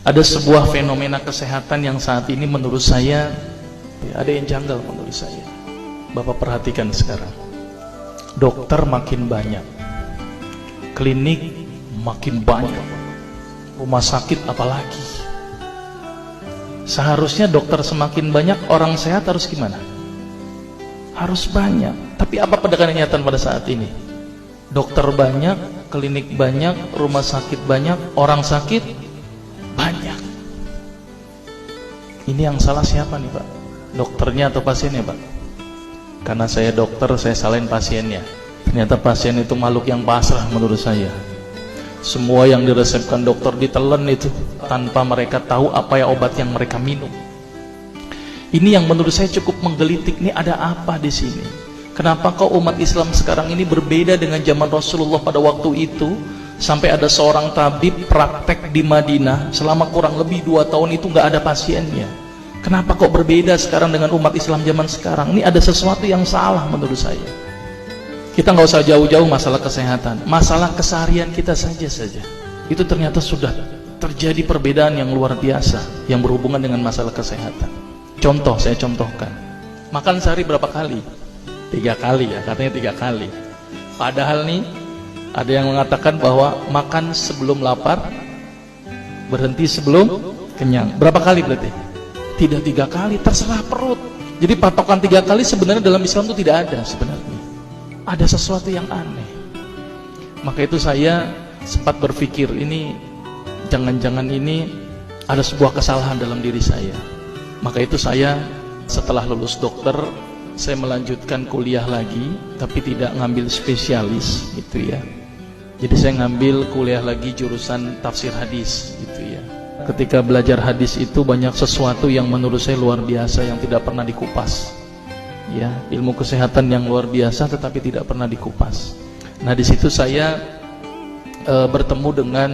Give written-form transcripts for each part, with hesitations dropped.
Ada sebuah fenomena kesehatan yang saat ini menurut saya ada yang janggal menurut saya. Bapak perhatikan sekarang, dokter makin banyak, klinik makin banyak, rumah sakit apalagi. Seharusnya dokter semakin banyak, orang sehat harus gimana? Harus banyak. Tapi apa kenyataan pada saat ini? Dokter banyak, klinik banyak, rumah sakit banyak, orang sakit banyak. Ini yang salah siapa nih Pak? Dokternya atau pasiennya Pak? Karena saya dokter, saya salahin pasiennya. Ternyata pasien itu makhluk yang pasrah menurut saya. Semua yang diresepkan dokter ditelan itu tanpa mereka tahu apa ya obat yang mereka minum. Ini yang menurut saya cukup menggelitik. Ini ada apa di sini? Kenapa kok umat Islam sekarang ini berbeda dengan zaman Rasulullah pada waktu itu? Sampai ada seorang tabib praktek di Madinah selama kurang lebih 2 tahun itu nggak ada pasiennya. Kenapa kok berbeda sekarang dengan umat Islam zaman sekarang? Ini ada sesuatu yang salah menurut saya. Kita nggak usah jauh-jauh masalah kesehatan, masalah keseharian kita saja. Itu ternyata sudah terjadi perbedaan yang luar biasa yang berhubungan dengan masalah kesehatan. Contoh, saya contohkan. Makan sehari berapa kali? 3 kali ya, katanya 3 kali. Padahal nih, ada yang mengatakan bahwa makan sebelum lapar, berhenti sebelum kenyang. Berapa kali berarti? Tidak 3 kali, terserah perut. Jadi patokan 3 kali sebenarnya dalam Islam itu tidak ada sebenarnya. Ada sesuatu yang aneh. Maka itu saya sempat berpikir, ini jangan-jangan ini ada sebuah kesalahan dalam diri saya. Maka itu saya setelah lulus dokter, saya melanjutkan kuliah lagi, tapi tidak ngambil spesialis gitu ya. Jadi saya ngambil kuliah lagi jurusan tafsir hadis gitu ya. Ketika belajar hadis itu banyak sesuatu yang menurut saya luar biasa yang tidak pernah dikupas. Ya, ilmu kesehatan yang luar biasa tetapi tidak pernah dikupas. Nah, di situ saya bertemu dengan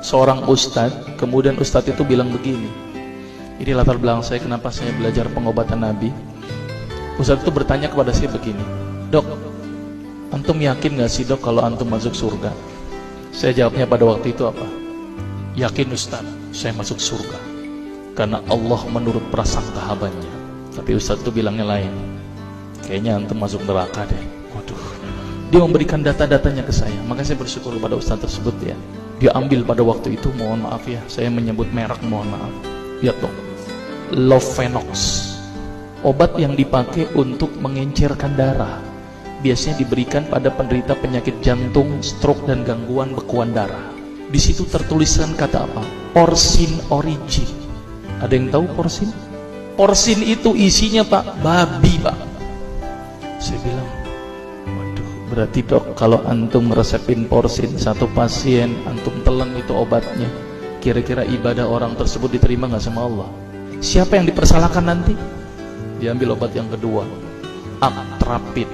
seorang ustadz. Kemudian ustadz itu bilang begini. Ini latar belakang saya kenapa saya belajar pengobatan Nabi. Ustadz itu bertanya kepada saya begini, "Dok, antum yakin gak sih dok kalau antum masuk surga?" Saya jawabnya pada waktu itu apa? "Yakin Ustadz, saya masuk surga karena Allah menurut prasangka hambanya." Tapi Ustadz itu bilangnya lain. "Kayaknya antum masuk neraka deh." Waduh. Dia memberikan data-datanya ke saya. Maka saya bersyukur kepada Ustadz tersebut ya. Dia ambil pada waktu itu, mohon maaf ya, saya menyebut merek, mohon maaf. Lihat dok, Lovenox, obat yang dipakai untuk mengencerkan darah, biasanya diberikan pada penderita penyakit jantung, stroke dan gangguan bekuan darah. Di situ tertuliskan kata apa? Porsin origi. Ada yang tahu porsin? Porsin itu isinya Pak, babi Pak. Saya bilang, waduh, berarti dok kalau antum resepin porsin satu pasien, antum telan itu obatnya, kira-kira ibadah orang tersebut diterima nggak sama Allah? Siapa yang dipersalahkan nanti? Diambil obat yang kedua, Actrapid.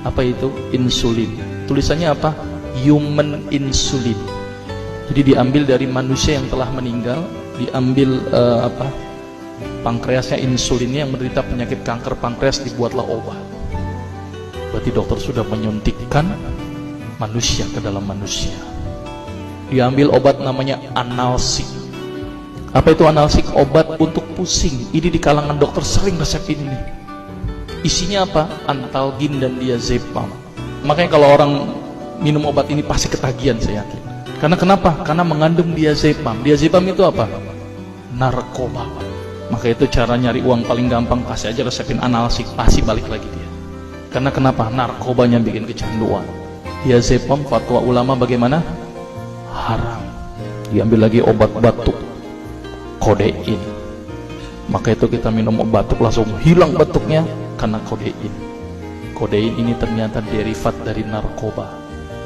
Apa itu? Insulin. Tulisannya apa? Human insulin. Jadi diambil dari manusia yang telah meninggal, diambil pankreasnya, insulinnya, yang menderita penyakit kanker pankreas, dibuatlah obat. Berarti dokter sudah menyuntikkan manusia ke dalam manusia. Diambil obat namanya analsik. Apa itu analsik? Obat untuk pusing. Ini di kalangan dokter sering resepin ini. Isinya apa? Antalgin dan diazepam. Makanya kalau orang minum obat ini pasti ketagihan, saya yakin. Karena kenapa? Karena mengandung diazepam. Diazepam itu apa? Narkoba. Maka itu cara nyari uang paling gampang, kasih aja resepin analsik, pasti balik lagi dia. Karena kenapa? Narkobanya bikin kecanduan. Diazepam, fatwa ulama bagaimana? Haram. Diambil lagi obat batuk, kodein. Maka itu kita minum obat batuk langsung hilang batuknya karena kodein. Kodein ini ternyata derivat dari narkoba.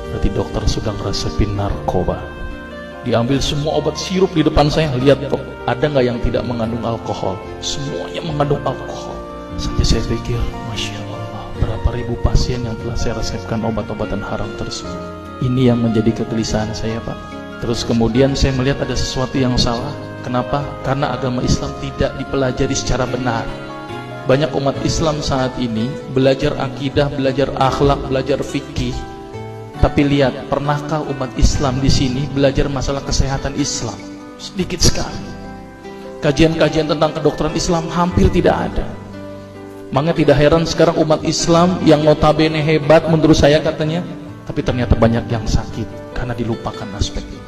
Berarti dokter sudah resepin narkoba. Diambil semua obat sirup di depan saya, lihat kok, ada nggak yang tidak mengandung alkohol? Semuanya mengandung alkohol. Sampai saya pikir, Masya Allah, berapa ribu pasien yang telah saya resepkan obat-obatan haram tersebut. Ini yang menjadi kegelisahan saya Pak. Terus kemudian saya melihat ada sesuatu yang salah. Kenapa? Karena agama Islam tidak dipelajari secara benar. Banyak umat Islam saat ini belajar akidah, belajar akhlak, belajar fikih, Tapi lihat, pernahkah umat Islam di sini belajar masalah kesehatan Islam? Sedikit sekali. Kajian-kajian tentang kedokteran Islam hampir tidak ada. Makanya tidak heran sekarang umat Islam yang notabene hebat menurut saya katanya, tapi ternyata banyak yang sakit karena dilupakan aspek ini.